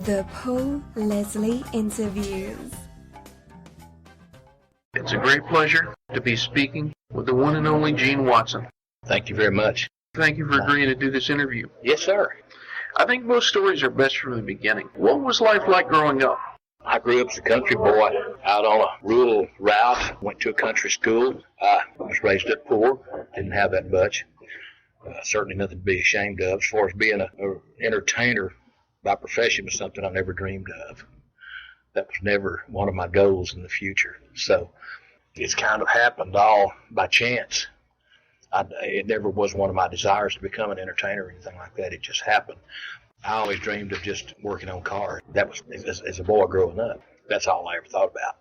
The Paul Leslie Interviews. It's a great pleasure to be speaking with the one and only Gene Watson. Thank you very much. Thank you for agreeing to do this interview. Yes, sir. I think most stories are best from the beginning. What was life like growing up? I grew up as a country boy out on a rural route, went to a country school. I was raised up poor, didn't have that much. Certainly nothing to be ashamed of. As far as being an entertainer by profession was something I never dreamed of. That was never one of my goals in the future. So it's kind of happened all by chance. It never was one of my desires to become an entertainer or anything like that. It just happened. I always dreamed of just working on cars. That was, as a boy growing up, that's all I ever thought about.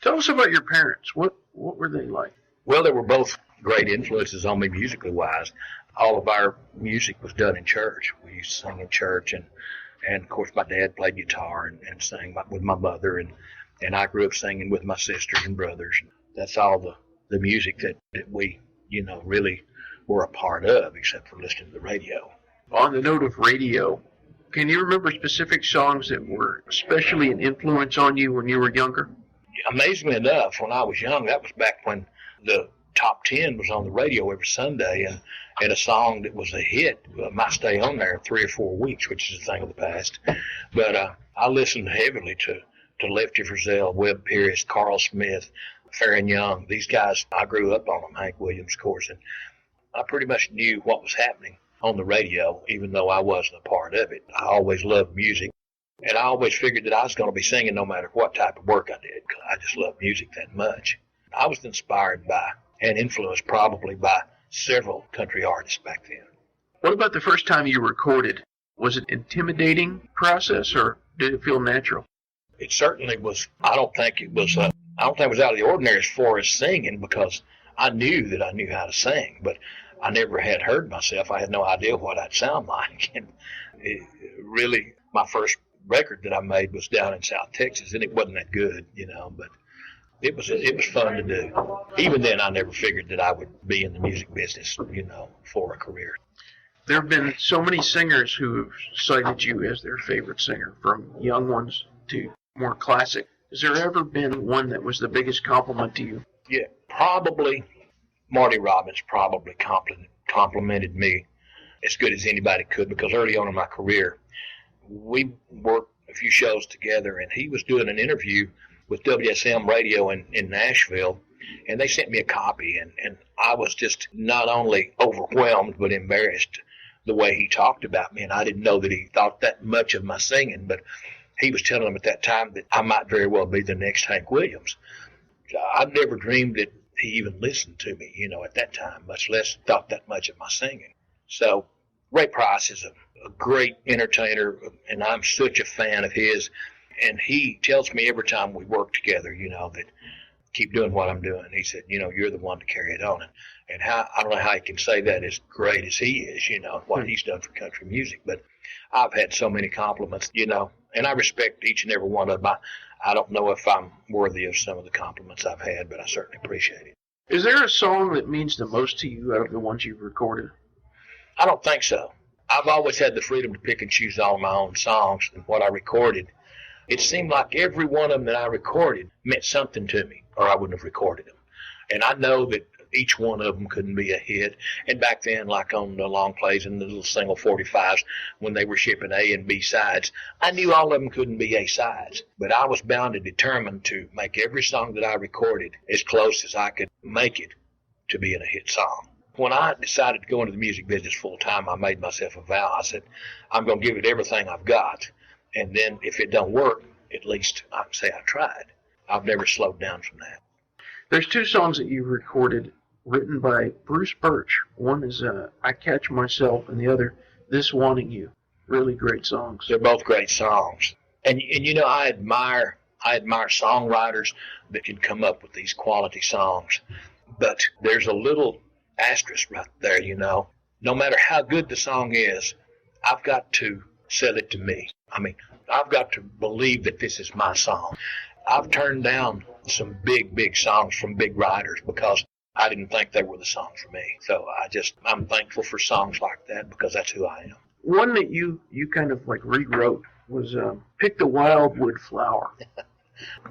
Tell us about your parents. What were they like? Well, they were both great influences on me musically wise. All of our music was done in church. We used to sing in church, and of course my dad played guitar and sang with my mother, and I grew up singing with my sisters and brothers. That's all the music that we, really were a part of, except for listening to the radio. On the note of radio, can you remember specific songs that were especially an influence on you when you were younger? Amazingly enough, when I was young, that was back when the top 10 was on the radio every Sunday, and a song that was a hit might stay on there 3 or 4 weeks, which is a thing of the past. But I listened heavily to Lefty Frizzell, Webb Pierce, Carl Smith, Farron Young. These guys, I grew up on them, Hank Williams, of course, and I pretty much knew what was happening on the radio, even though I wasn't a part of it. I always loved music, and I always figured that I was going to be singing no matter what type of work I did, because I just loved music that much. I was inspired by and influenced probably by several country artists back then. What about the first time you recorded? Was it an intimidating process, or did it feel natural? It certainly was. I don't think it was out of the ordinary as far as singing, because I knew that I knew how to sing, but I never had heard myself. I had no idea what I'd sound like. And really, my first record that I made was down in South Texas, and it wasn't that good, but it was fun to do. Even then, I never figured that I would be in the music business, for a career. There have been so many singers who have cited you as their favorite singer, from young ones to more classic. Has there ever been one that was the biggest compliment to you? Yeah, probably Marty Robbins probably complimented me as good as anybody could, because early on in my career, we worked a few shows together, and he was doing an interview with WSM Radio in Nashville, and they sent me a copy, and I was just not only overwhelmed but embarrassed the way he talked about me, and I didn't know that he thought that much of my singing, but he was telling them at that time that I might very well be the next Hank Williams. I never dreamed that he even listened to me, at that time, much less thought that much of my singing. So Ray Price is a great entertainer, and I'm such a fan of his. And he tells me every time we work together, that keep doing what I'm doing. He said, you're the one to carry it on. And how, I don't know how he can say that as great as he is, what he's done for country music. But I've had so many compliments, and I respect each and every one of them. I don't know if I'm worthy of some of the compliments I've had, but I certainly appreciate it. Is there a song that means the most to you out of the ones you've recorded? I don't think so. I've always had the freedom to pick and choose all my own songs and what I recorded. It seemed like every one of them that I recorded meant something to me, or I wouldn't have recorded them. And I know that each one of them couldn't be a hit. And back then, like on the long plays and the little single 45s, when they were shipping A and B sides, I knew all of them couldn't be A sides. But I was bound and determined to make every song that I recorded as close as I could make it to being a hit song. When I decided to go into the music business full time, I made myself a vow. I said, I'm going to give it everything I've got. And then if it don't work, at least I can say I tried. I've never slowed down from that. There's 2 songs that you recorded written by Bruce Birch. One is I Catch Myself, and the other, This Wanting You. Really great songs. They're both great songs. And I admire songwriters that can come up with these quality songs. But there's a little asterisk right there, No matter how good the song is, I've got to sell it to me. I've got to believe that this is my song. I've turned down some big songs from big writers because I didn't think they were the songs for me. So I'm thankful for songs like that, because that's who I am. One that you kind of like rewrote was Pick the Wildwood Flower.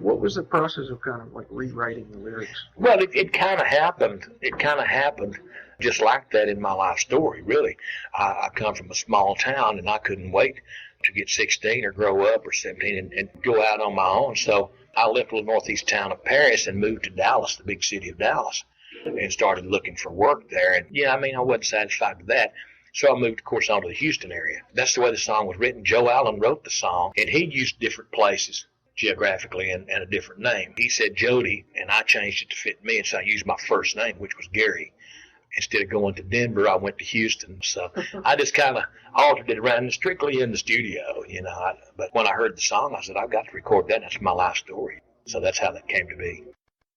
What was the process of kind of like rewriting the lyrics? Well, it kind of happened. It kind of happened just like that in my life story, really. I come from a small town, and I couldn't wait to get 16 or grow up or 17 and go out on my own. So I left the little northeast town of Paris and moved to Dallas, the big city of Dallas, and started looking for work there. And, yeah, I mean, I wasn't satisfied with that. So I moved, of course, on to the Houston area. That's the way the song was written. Joe Allen wrote the song, and he used different places geographically and a different name. He said Jody, and I changed it to fit me, and so I used my first name, which was Gary. Instead of going to Denver, I went to Houston. So I just kind of altered it around, strictly in the studio, you know. But when I heard the song, I said, I've got to record that. That's my life story. So that's how that came to be.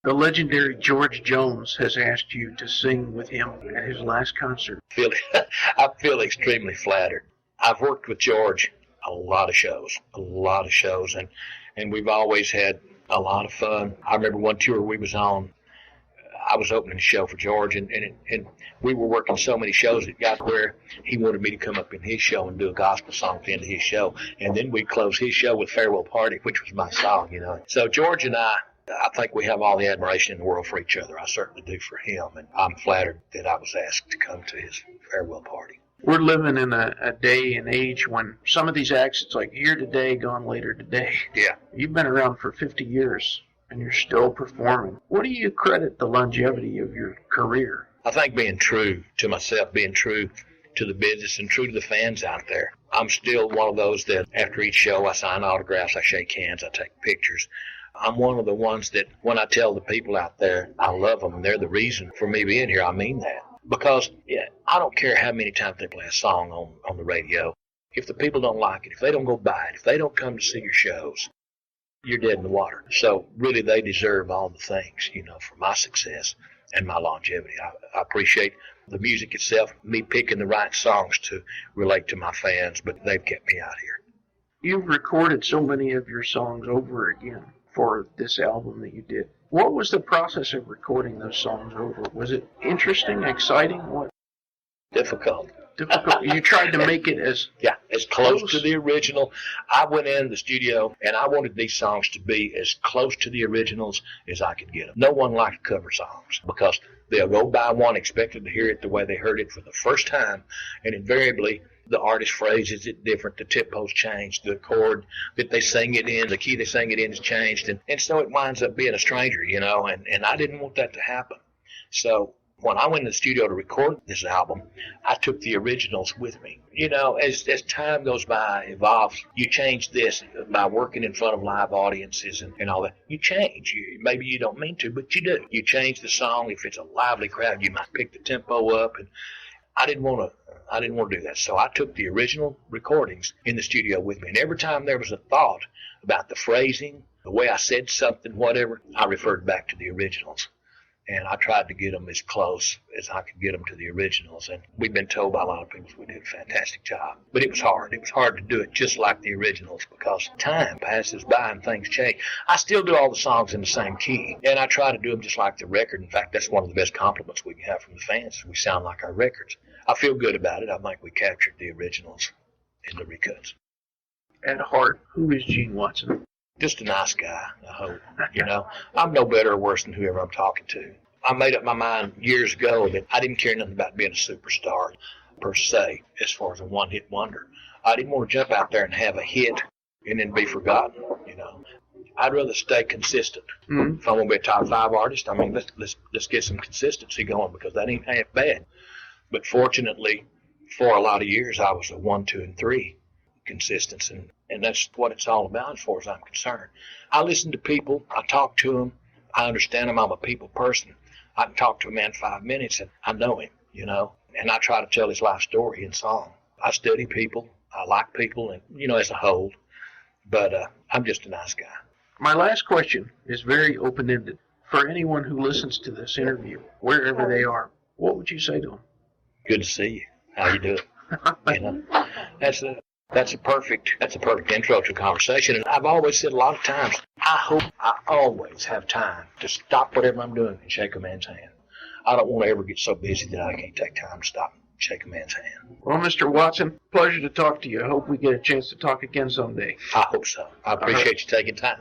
The legendary George Jones has asked you to sing with him at his last concert. I feel extremely flattered. I've worked with George a lot of shows, and we've always had a lot of fun. I remember one tour we was on, I was opening a show for George, and we were working so many shows it got where he wanted me to come up in his show and do a gospel song at the end of his show, and then we'd close his show with Farewell Party, which was my song, you know. So George and I think we have all the admiration in the world for each other. I certainly do for him, and I'm flattered that I was asked to come to his farewell party. We're living in a day and age when some of these acts, it's like here today, gone later today. Yeah. You've been around for 50 years, and you're still performing. What do you credit the longevity of your career? I think being true to myself, being true to the business, and true to the fans out there. I'm still one of those that after each show I sign autographs, I shake hands, I take pictures. I'm one of the ones that when I tell the people out there I love them and they're the reason for me being here, I mean that. Because I don't care how many times they play a song on the radio. If the people don't like it, if they don't go buy it, if they don't come to see your shows, you're dead in the water. So really they deserve all the things, you know, for my success and my longevity. I appreciate the music itself, me picking the right songs to relate to my fans, but they've kept me out here. You've recorded so many of your songs over again for this album that you did. What was the process of recording those songs over? Was it interesting, exciting? What? Difficult. You tried to make it as close to the original. I went in the studio and I wanted these songs to be as close to the originals as I could get them. No one likes cover songs because they'll go buy one expecting to hear it the way they heard it for the first time, and invariably the artist phrases it different, the tempo's changed, the chord that they sing it in, the key they sing it in is changed, and so it winds up being a stranger, you know, and I didn't want that to happen. So when I went in the studio to record this album, I took the originals with me. You know, as time goes by, evolves, you change this by working in front of live audiences and all that. You change. Maybe you don't mean to, but you do. You change the song. If it's a lively crowd, you might pick the tempo up, and I didn't want to do that. So I took the original recordings in the studio with me. And every time there was a thought about the phrasing, the way I said something, whatever, I referred back to the originals. And I tried to get them as close as I could get them to the originals. And we've been told by a lot of people we did a fantastic job. But it was hard. It was hard to do it just like the originals because time passes by and things change. I still do all the songs in the same key. And I try to do them just like the record. In fact, that's one of the best compliments we can have from the fans. We sound like our records. I feel good about it. I think we captured the originals in the recuts. At heart, who is Gene Watson? Just a nice guy, I hope. You know, I'm no better or worse than whoever I'm talking to. I made up my mind years ago that I didn't care nothing about being a superstar per se, as far as a one-hit wonder. I didn't want to jump out there and have a hit and then be forgotten, you know. I'd rather stay consistent. Mm-hmm. If I'm going to be a top 5 artist, I mean, let's get some consistency going because that ain't half bad. But fortunately, for a lot of years, I was a 1, 2, and 3 consistency, and that's what it's all about as far as I'm concerned. I listen to people. I talk to them. I understand them. I'm a people person. I can talk to a man 5 minutes, and I know him, you know, and I try to tell his life story in song. I study people. I like people, and, you know, as a whole, but I'm just a nice guy. My last question is very open-ended. For anyone who listens to this interview, wherever they are, what would you say to them? Good to see you. How you doing? You know, that's a perfect intro to a conversation. And I've always said a lot of times, I hope I always have time to stop whatever I'm doing and shake a man's hand. I don't want to ever get so busy that I can't take time to stop shake a man's hand. Well, Mr. Watson, pleasure to talk to you. I hope we get a chance to talk again someday. I hope so. I appreciate you taking time.